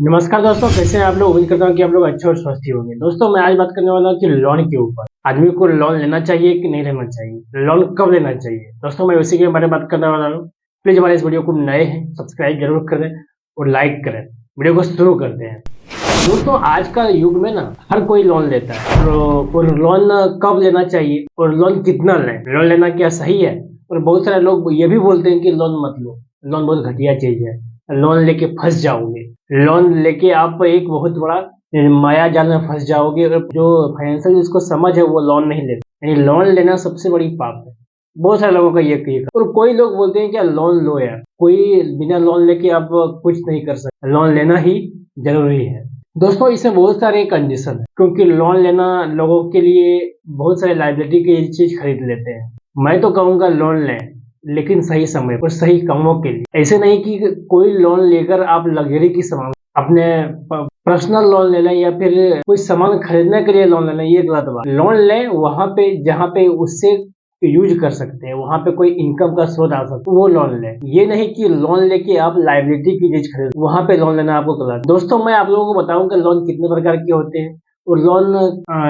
नमस्कार दोस्तों, कैसे हैं आप लोग। उम्मीद करता हूँ कि आप लोग अच्छे और स्वस्थ ही होंगे। दोस्तों मैं आज बात करने वाला हूँ कि लोन के ऊपर आदमी को लोन लेना चाहिए कि नहीं लेना चाहिए, लोन कब लेना चाहिए। दोस्तों मैं उसी के बारे में बात करने वाला हूँ। प्लीज हमारे इस वीडियो को नए हैं सब्सक्राइब जरूर करें और लाइक करें। वीडियो को शुरू करते हैं। दोस्तों आज का युग में ना हर कोई लोन लेता है और लोन कब लेना चाहिए और लोन कितना लें, लोन लेना क्या सही है। और बहुत सारे लोग ये भी बोलते हैं कि लोन मत लो, लोन बहुत घटिया चीज है, लोन लेके फंस जाओगे, लोन लेके आप एक बहुत बड़ा माया जाल में फंस जाओगे। और जो फाइनेंशियल जिसको समझ है वो लोन नहीं लेते, यानी लोन लेना सबसे बड़ी पाप है। बहुत सारे लोगों का ये और कोई लोग बोलते हैं क्या लोन लो यार, कोई बिना लोन लेके आप कुछ नहीं कर सकते, लोन लेना ही जरूरी है। दोस्तों इसमें बहुत सारे कंडीशन है, क्योंकि लोन लेना लोगों के लिए बहुत सारे लाइबिलिटी की चीज खरीद लेते हैं। मैं तो कहूँगा लोन लें, लेकिन सही समय और सही कामों के लिए। ऐसे नहीं कि कोई लोन लेकर आप लग्जरी की सामान अपने पर्सनल लोन ले लें या फिर कोई सामान खरीदने के लिए लोन ले लें, ये गलत बात। लोन लें वहां पे जहाँ पे उससे यूज कर सकते हैं, वहां पे कोई इनकम का स्रोत आ सकता है, वो लोन लें। ये नहीं कि लोन लेके आप लाइबिलिटी की चीज खरीद, वहां पे लोन लेना आपको गलत। दोस्तों मैं आप लोगों को बताऊं कि लोन कितने प्रकार के होते हैं और लोन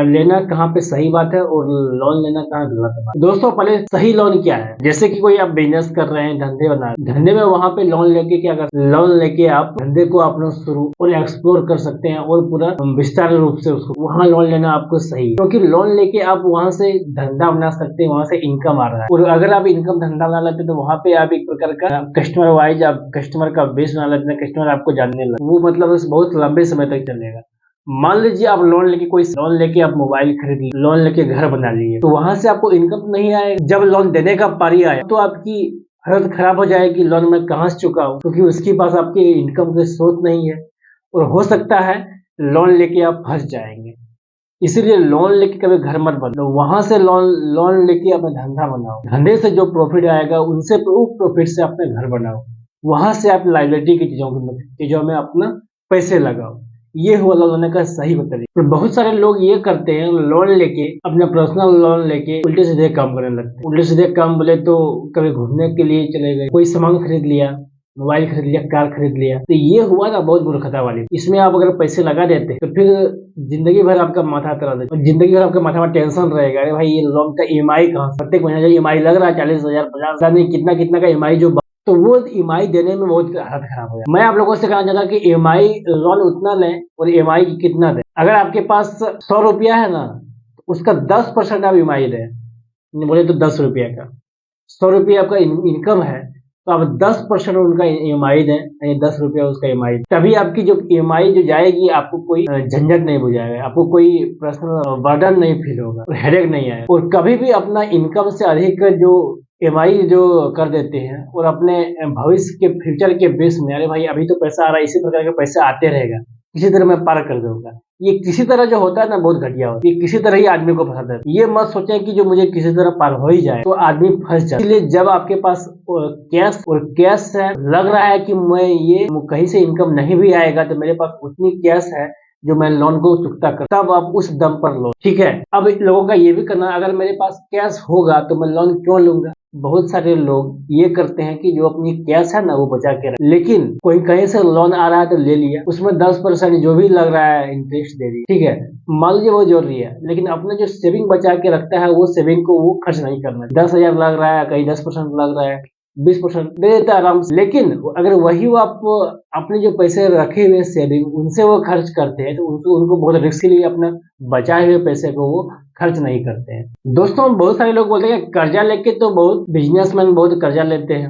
लेना कहाँ पे सही बात है और लोन लेना कहाँ गलत बात है। दोस्तों पहले सही लोन क्या है, जैसे कि कोई आप बिजनेस कर रहे हैं, धंधे बना रहे हैं, धंधे में वहां पे लोन लेके क्या कर, लोन लेके आप धंधे को अपना शुरू और एक्सप्लोर कर सकते हैं और पूरा विस्तार रूप से उसको वहां लोन लेना आपको सही है। क्योंकि लोन लेके आप वहां से धंधा बना सकते हैं, वहां से इनकम आ रहा है। और अगर आप इनकम धंधा बना लेते हैं तो वहां पे आप एक प्रकार का कस्टमर वाइज आप कस्टमर का बेस बना लेते हैं, कस्टमर आपको जानने लगे, वो मतलब बहुत लंबे समय तक चलेगा। मान लीजिए आप लोन लेके कोई लोन लेके आप मोबाइल खरीद लिए, लोन लेके घर बना लिए, तो वहां से आपको इनकम नहीं आएगा। जब लोन देने का पारी आया तो आपकी हालत खराब हो जाएगी, लोन मैं कहाँ से चुकाऊं, क्योंकि उसके पास आपके इनकम के स्रोत नहीं है। और हो सकता है लोन लेके आप फंस जाएंगे। इसीलिए लोन लेके कभी घर मत बनाओ, वहां से लोन लोन लेके अपना धंधा बनाओ, धंधे से जो प्रॉफिट आएगा उनसे प्रॉफिट से अपने घर बनाओ, वहां से आप लाइबिलिटी की चीजों में अपना पैसे लगाओ। ये हुआ लोन लेने का सही तरीका। बहुत सारे लोग ये करते हैं, लोन लेके अपना पर्सनल लोन लेके उल्टे सीधे काम करने लगते हैं। उल्टे सीधे काम बोले तो कभी घूमने के लिए चले गए, कोई सामान खरीद लिया, मोबाइल खरीद लिया, कार खरीद लिया, तो ये हुआ ना बहुत मूर्खता वाली। इसमें आप अगर पैसे लगा देते तो फिर जिंदगी भर आपका माथा करा देगा और जिंदगी भर आपके माथा में टेंशन रहेगा, अरे भाई ये लोन का ईएमआई कहाँ से, प्रत्येक महीने जो ईएमआई लग रहा है 40,000 50,000 नहीं कितना कितना का ईएमआई जो, तो वो ईएमआई देने में बहुत हालत खराब हो जाए। मैं आप लोगों से कहना चाहता कि ईएमआई लोन उतना लें और ईएमआई कितना दें। अगर आपके पास 100 रुपया है ना, तो उसका 10% आप ईएमआई दें, बोले तो 10 रुपया का। 100 रुपया आपका इनकम है तो आप 10% उनका ईएमआई दें, यानी 10 रुपया उसका ईएमआई। तभी आपकी जो ईएमआई जो जाएगी आपको कोई झंझट नहीं बुझाएगा, आपको कोई पर्सनल बर्डन नहीं फील होगा और हेडेक नहीं आएगा। और कभी भी अपना इनकम से अधिक जो ईएमआई जो कर देते हैं और अपने भविष्य के फ्यूचर के बेस में, अरे भाई अभी तो पैसा आ रहा है, इसी प्रकार के पैसे आते रहेगा, किसी तरह मैं पार कर दूंगा, ये किसी तरह जो होता है ना बहुत घटिया होता है। ये किसी तरह ही आदमी को फंसाता है। ये मत सोचें कि जो मुझे किसी तरह पार हो ही जाए, तो आदमी फंस जाए। इसलिए जब आपके पास कैश है, लग रहा है कि मैं ये कहीं से इनकम नहीं भी आएगा, तो मेरे पास उतनी कैश है जो मैं लोन को चुकता कर, तब आप उस दम पर लो, ठीक है। अब लोगों का ये भी करना, अगर मेरे पास कैश होगा तो मैं लोन क्यों लूंगा। बहुत सारे लोग ये करते हैं कि जो अपनी कैश है ना वो बचा के रख, लेकिन कोई कहीं से लोन आ रहा है तो ले लिया, उसमें 10% जो भी लग रहा है इंटरेस्ट दे दी, ठीक है, मान लीजिए वो जरूरी है, लेकिन अपने जो सेविंग बचा के रखता है वो सेविंग को वो खर्च नहीं करना। 10,000 लग रहा है, कहीं 10% लग रहा है, 20% दे देता है आराम से। लेकिन अगर वही वो आप अपने जो पैसे रखे हुए सेविंग उनसे वो खर्च करते हैं तो उनको बहुत रिस्क के लिए अपना बचाए हुए पैसे को वो खर्च नहीं करते हैं। दोस्तों बहुत सारे लोग बोलते हैं कर्जा लेके तो बहुत बिजनेसमैन बहुत कर्जा लेते हैं,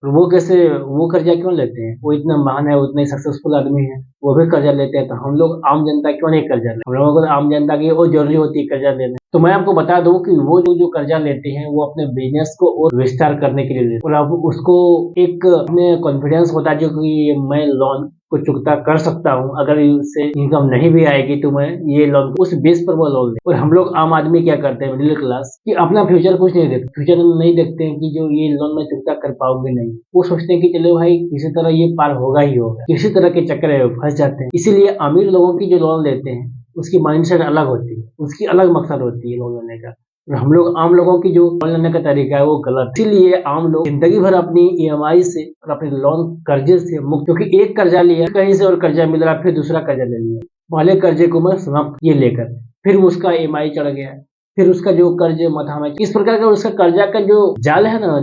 वो कैसे, वो कर्जा क्यों लेते हैं, वो इतना महान है, उतने सक्सेसफुल आदमी है, वो भी कर्जा लेते हैं, तो हम लोग आम जनता क्यों नहीं कर्जा लेते। हम लोगों को आम जनता की वो जरूरी होती है कर्जा लेना। तो मैं आपको बता दूं कि वो जो कर्जा लेते हैं वो अपने बिजनेस को और विस्तार करने के लिए लेते हैं, और अब उसको एक अपने कॉन्फिडेंस होता है जो कि मैं लोन को चुकता कर सकता हूँ, अगर इससे इनकम नहीं भी आएगी तो मैं ये लोन उस बेस पर वो लोन ले। और हम लोग आम आदमी क्या करते हैं, मिडिल क्लास, कि अपना फ्यूचर कुछ नहीं देखते, फ्यूचर में नहीं देखते हैं कि जो ये लोन मैं चुकता कर पाऊंगे नहीं, वो सोचते हैं कि चलो भाई किसी तरह ये पार होगा ही होगा, किसी तरह के चक्कर में फंस जाते हैं। इसीलिए अमीर लोगों की जो लोन लेते हैं उसकी माइंडसेट अलग होती है, उसकी अलग मकसद होती है लोन लेने का। और हम लोग आम लोगों की जो लोन लेने का तरीका है वो गलत, इसीलिए आम लोग जिंदगी भर अपनी ईएमआई से और अपने लोन कर्जे से मुक्त, क्योंकि एक कर्जा लिया कहीं से और कर्जा मिल रहा, फिर दूसरा कर्जा ले लिया, पहले कर्जे को मैं समाप्त किए लेकर, फिर उसका ईएमआई चढ़ गया, फिर उसका जो कर्ज माथा में, इस प्रकार का उसका कर्जा का जो जाल है ना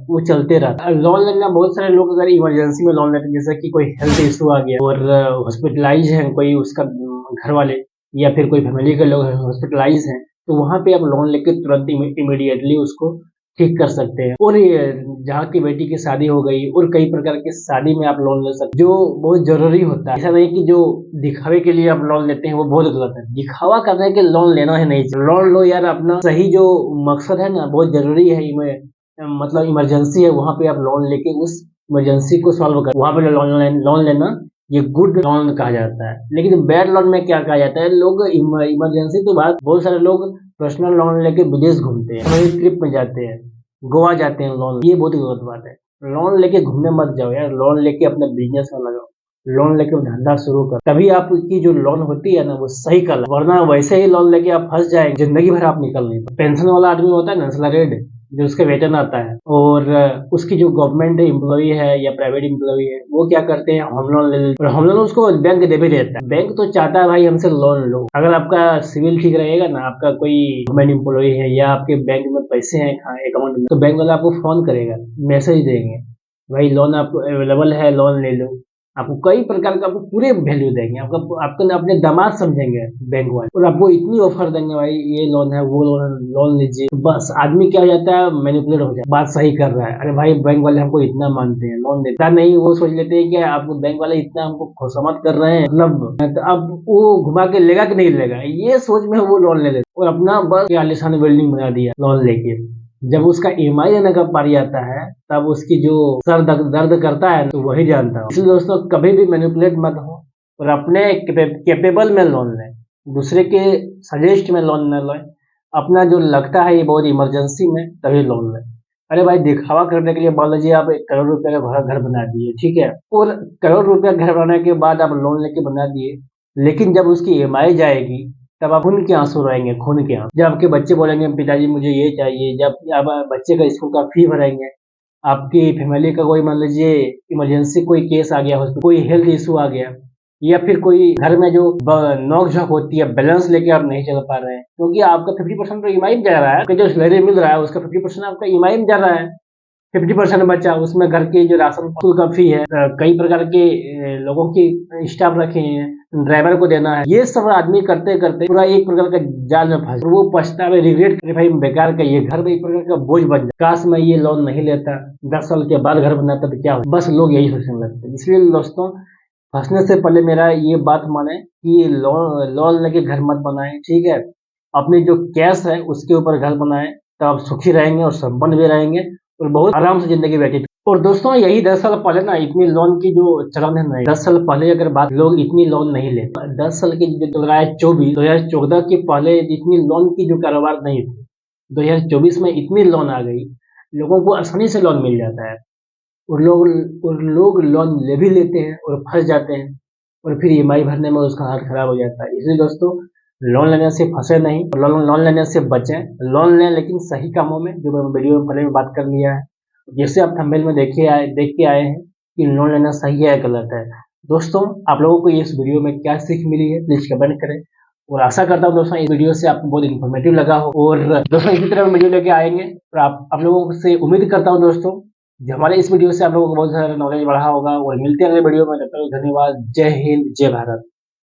वो चलते रहता है। लोन लेना, बहुत सारे लोग अगर इमरजेंसी में लोन लेते हैं, जैसे कि कोई हेल्थ इशू आ गया और हॉस्पिटलाइज है कोई उसका घर वाले या फिर कोई फैमिली के लोग हॉस्पिटलाइज हैं, तो वहां पे आप लोन लेके तुरंत इमीडिएटली उसको ठीक कर सकते हैं। और ये जहाँ की बेटी की शादी हो गई और कई प्रकार की शादी में आप लोन ले सकते हैं, जो बहुत जरूरी होता है। ऐसा नहीं कि जो दिखावे के लिए आप लोन लेते हैं वो बहुत गलत है, दिखावा करने के लोन लेना ही नहीं चाहिए। लोन लो यार, अपना सही जो मकसद है ना, बहुत जरूरी है, मतलब इमरजेंसी है, वहां पे आप लोन लेके उस इमरजेंसी को सॉल्व कर, वहां पे लोन लेना ये गुड लोन कहा जाता है। लेकिन बैड लोन में क्या कहा जाता है, लोग इमरजेंसी तो बात, बहुत सारे लोग पर्सनल लोन लेके विदेश घूमते हैं, ट्रिप में जाते हैं, गोवा जाते हैं लोन, ये बहुत गलत बात है। लोन लेके घूमने मत जाओ यार, लोन लेके अपने बिजनेस में लगाओ, लोन लेके धंधा शुरू कर, तभी आपकी जो लोन होती है ना वो सही कर, वरना वैसे ही लोन लेके आप फंस जाएंगे, जिंदगी भर आप निकल नहीं पाए। पेंशन वाला आदमी होता है ना, सैलरीड, जो उसके वेतन आता है और उसकी जो गवर्नमेंट एम्प्लॉई है या प्राइवेट एम्प्लॉई है, वो क्या करते हैं, होम लोन ले लेते हैं, और होम लोन उसको बैंक दे भी देता है। बैंक तो चाहता है भाई हमसे लोन लो, अगर आपका सिविल ठीक रहेगा ना, आपका कोई गवर्नमेंट एम्प्लॉई है या आपके बैंक में पैसे हैं अकाउंट में, तो बैंक वाला आपको फोन करेगा, मैसेज देंगे, भाई लोन आपको अवेलेबल है, लोन ले लो। आपको कई प्रकार का, आपको पूरे वैल्यू देंगे, आपको अपने दामाद समझेंगे बैंक वाले, और आपको इतनी ऑफर देंगे, भाई ये लोन है, वो लोन है, लोन लीजिए। तो बस आदमी क्या हो जाता है, मैनिपुलेट हो जाता है, बात सही कर रहा है, अरे भाई बैंक वाले हमको इतना मानते हैं, लोन देता नहीं, वो सोच लेते हैं कि आपको बैंक वाले इतना हमको खुशामद कर रहे हैं, मतलब तो अब वो घुमा के लेगा कि नहीं लेगा, ये सोच में वो लोन ले लेते और अपना बस आलिशान बिल्डिंग बना दिया लोन लेके। जब उसका ईएमआई देने का पारी आता है, तब उसकी जो सर दर्द करता है तो वही जानता है। इसलिए दोस्तों कभी भी मैनिपुलेट मत हो और अपने कैपेबल में लोन लें, दूसरे के सजेस्ट में लोन न लें। अपना जो लगता है ये बहुत इमरजेंसी में, तभी लोन लें। अरे भाई, दिखावा करने के लिए मान लीजिए आप 1 करोड़ रुपए का घर बना दिए, ठीक है, और 1 करोड़ रुपया घर बनाने के बाद आप लोन लेके बना दिए, लेकिन जब उसकी ईएमआई जाएगी तब आप खून के आंसू रोएंगे, खून के आंसू। जब आपके बच्चे बोलेंगे पिताजी मुझे ये चाहिए, जब आप बच्चे का स्कूल का फी भरेंगे, आपकी फैमिली का कोई मान लीजिए इमरजेंसी कोई केस आ गया, कोई हेल्थ इशू आ गया, या फिर कोई घर में जो नोक झोंक होती है, बैलेंस लेके आप नहीं चल पा रहे हैं, क्योंकि आपका 50% तो ईएमआई में जा रहा है, आपका जो सैलरी मिल रहा है उसका 50% आपका ईएमआई में जा रहा है, 50% बचा, उसमें घर के जो राशन स्कूल का फी है, कई प्रकार के लोगों की स्टाफ रखे हैं, ड्राइवर को देना है, ये सब आदमी करते करते पूरा एक प्रकार का जाल में फंस, वो पछतावा, रिग्रेट करे भाई बेकार का ये घर में एक प्रकार का बोझ बन जाए, काश मैं ये लोन नहीं लेता, 10 साल के बाद घर बनाता तो क्या हो। बस लोग यही सोचने लगते हैं। इसलिए दोस्तों, फंसने से पहले मेरा ये बात माने कि लोन लेके घर मत बनाए, ठीक है, अपनी जो कैश है उसके ऊपर घर बनाए, तब आप सुखी रहेंगे और संपन्न भी रहेंगे और बहुत आराम से जिंदगी व्यतीत। और दोस्तों यही 10 साल पहले ना इतनी लोन की जो चलन है ना, 10 साल पहले अगर बात, लोग इतनी लोन नहीं लेते। 10 साल की जो 2014 के पहले इतनी लोन की जो कारोबार नहीं थी, 2024 में इतनी लोन आ गई, लोगों को आसानी से लोन मिल जाता है, और लोग लोन ले भी लेते हैं और फंस जाते हैं, और फिर ईएमआई भरने में उसका हाथ खराब हो जाता है। इसलिए दोस्तों, लोन लेने से फंसे नहीं, लोन लेने से बचें, लोन लें लेकिन सही कामों में, जो मैं वीडियो में पहले भी बात कर लिया है, जैसे आप थंबनेल में देख के आए हैं कि लोन लेना सही है गलत है। दोस्तों, आप लोगों को इस वीडियो में क्या सीख मिली है प्लीज कमेंट करें, और आशा करता हूँ दोस्तों इस वीडियो से आपको बहुत इन्फॉर्मेटिव लगा हो, और दोस्तों इसी तरह वीडियो लेके आएंगे, और आप लोगों से उम्मीद करता हूँ दोस्तों जो हमारे इस वीडियो से आप लोगों को बहुत सारा नॉलेज बढ़ा होगा, और मिलते हैं अगले वीडियो में। तब तक धन्यवाद। जय हिंद, जय भारत।